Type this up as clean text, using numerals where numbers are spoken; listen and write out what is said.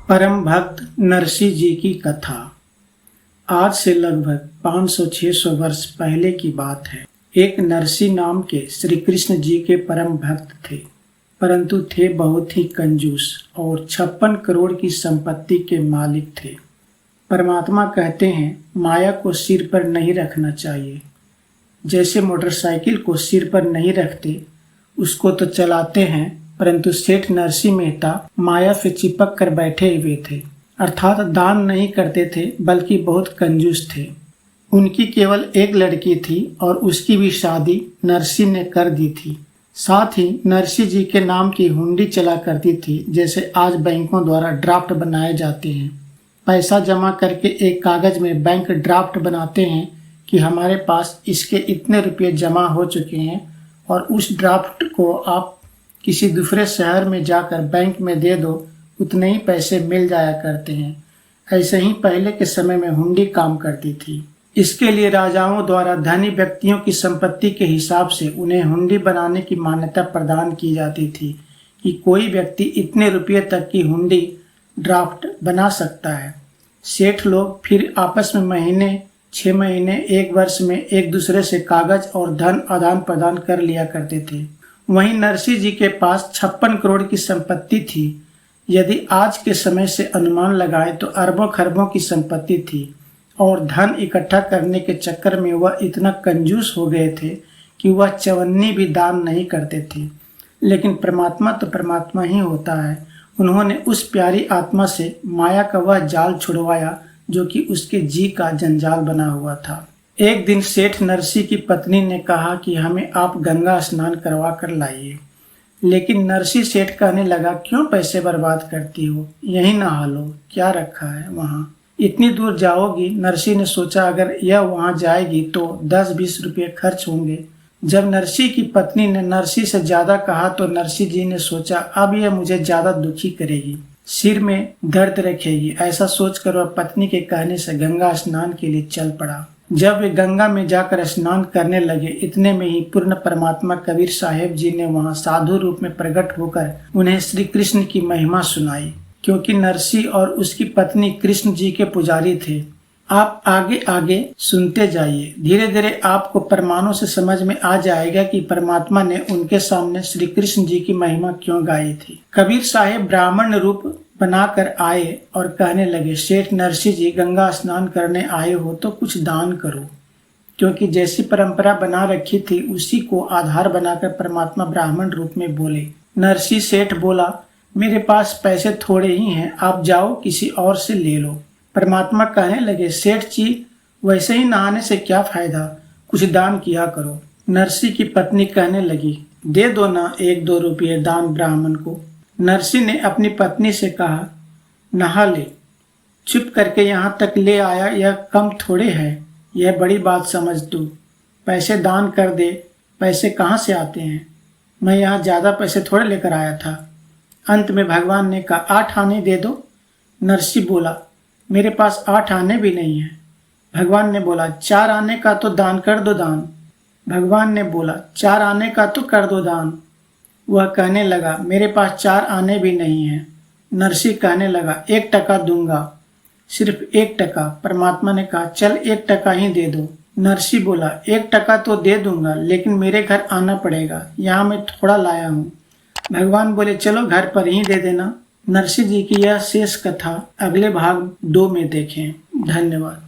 परम भक्त नरसिंह जी की कथा। आज से लगभग 500-600 वर्ष पहले की बात है। एक नरसिंह नाम के श्री कृष्ण जी के परम भक्त थे, परंतु थे बहुत ही कंजूस और 56 करोड़ की संपत्ति के मालिक थे। परमात्मा कहते हैं माया को सिर पर नहीं रखना चाहिए। जैसे मोटरसाइकिल को सिर पर नहीं रखते, उसको तो चलाते हैं, परंतु सेठ नरसिंह मेहता माया से चिपक कर बैठे हुए थे, अर्थात दान नहीं करते थे, बल्कि बहुत कंजूस थे। उनकी केवल एक लड़की थी और उसकी भी शादी नरसिंह ने कर दी थी। साथ ही नरसिंह जी के नाम की हुंडी चला करती थी, जैसे आज बैंकों द्वारा ड्राफ्ट बनाए जाते हैं। पैसा जमा करके एक कागज में बैंक ड्राफ्ट बनाते हैं कि हमारे पास इसके इतने रुपये जमा हो चुके हैं, और उस ड्राफ्ट को आप किसी दूसरे शहर में जाकर बैंक में दे दो, उतने ही पैसे मिल जाया करते हैं। ऐसे ही पहले के समय में हुंडी काम करती थी। इसके लिए राजाओं द्वारा धनी व्यक्तियों की संपत्ति के हिसाब से उन्हें हुंडी बनाने की मान्यता प्रदान की जाती थी कि कोई व्यक्ति इतने रुपये तक की हुंडी ड्राफ्ट बना सकता है। सेठ लोग फिर आपस में महीने, 6 महीने, 1 वर्ष में एक दूसरे से कागज और धन आदान प्रदान कर लिया करते थे। वहीं नरसिंह जी के पास 56 करोड़ की संपत्ति थी। यदि आज के समय से अनुमान लगाएं तो अरबों खरबों की संपत्ति थी, और धन इकट्ठा करने के चक्कर में वह इतना कंजूस हो गए थे कि वह चवन्नी भी दान नहीं करते थे। लेकिन परमात्मा तो परमात्मा ही होता है। उन्होंने उस प्यारी आत्मा से माया का वह जाल छुड़वाया जो कि उसके जी का जंजाल बना हुआ था। एक दिन सेठ नरसिंह की पत्नी ने कहा कि हमें आप गंगा स्नान करवा कर लाइए। लेकिन नरसिंह सेठ कहने लगा, क्यों पैसे बर्बाद करती हो, यहीं नहा लो, क्या रखा है वहाँ, इतनी दूर जाओगी। नरसिंह ने सोचा अगर यह वहाँ जाएगी तो 10-20 रुपये खर्च होंगे। जब नरसिंह की पत्नी ने नरसिंह से ज्यादा कहा तो नरसिंह जी ने सोचा अब यह मुझे ज्यादा दुखी करेगी, सिर में दर्द रखेगी। ऐसा सोचकर वह पत्नी के कहने से गंगा स्नान के लिए चल पड़ा। जब वे गंगा में जाकर स्नान करने लगे, इतने में ही पूर्ण परमात्मा कबीर साहेब जी ने वहां साधु रूप में प्रकट होकर उन्हें श्री कृष्ण की महिमा सुनाई। क्योंकि नरसिंह और उसकी पत्नी कृष्ण जी के पुजारी थे। आप आगे आगे सुनते जाइए, धीरे धीरे आपको प्रमाणों से समझ में आ जाएगा कि परमात्मा ने उनके सामने श्री कृष्ण जी की महिमा क्यों गाई थी। कबीर साहेब ब्राह्मण रूप बनाकर आए और कहने लगे, सेठ नरसिंह जी, गंगा स्नान करने आए हो तो कुछ दान करो। क्योंकि जैसी परंपरा बना रखी थी उसी को आधार बनाकर परमात्मा ब्राह्मण रूप में बोले। नरसिंह सेठ बोला, मेरे पास पैसे थोड़े ही हैं, आप जाओ किसी और से ले लो। परमात्मा कहने लगे, सेठ जी, वैसे ही नहाने से क्या फायदा, कुछ दान किया करो। नरसिंह की पत्नी कहने लगी, दे दो ना 1-2 रुपये दान ब्राह्मण को। नरसिंह ने अपनी पत्नी से कहा, नहा ले, चुप करके यहाँ तक ले आया, यह कम थोड़े है, यह बड़ी बात समझ तू। पैसे दान कर दे, पैसे कहाँ से आते हैं, मैं यहाँ ज़्यादा पैसे थोड़े लेकर आया था। अंत में भगवान ने कहा, 8 आने दे दो। नरसिंह बोला, मेरे पास 8 आने भी नहीं है। भगवान ने बोला, 4 आने का तो दान कर दो दान। भगवान ने बोला, 4 आने का तो कर दो दान। वह कहने लगा, मेरे पास 4 आने भी नहीं है। नरसिंह कहने लगा, 1 टका दूंगा, सिर्फ 1 टका। परमात्मा ने कहा, चल 1 टका ही दे दो। नरसिंह बोला, 1 टका तो दे दूंगा, लेकिन मेरे घर आना पड़ेगा, यहाँ मैं थोड़ा लाया हूँ। भगवान बोले, चलो घर पर ही दे देना। नरसिंह जी की यह शेष कथा अगले भाग 2 में देखें। धन्यवाद।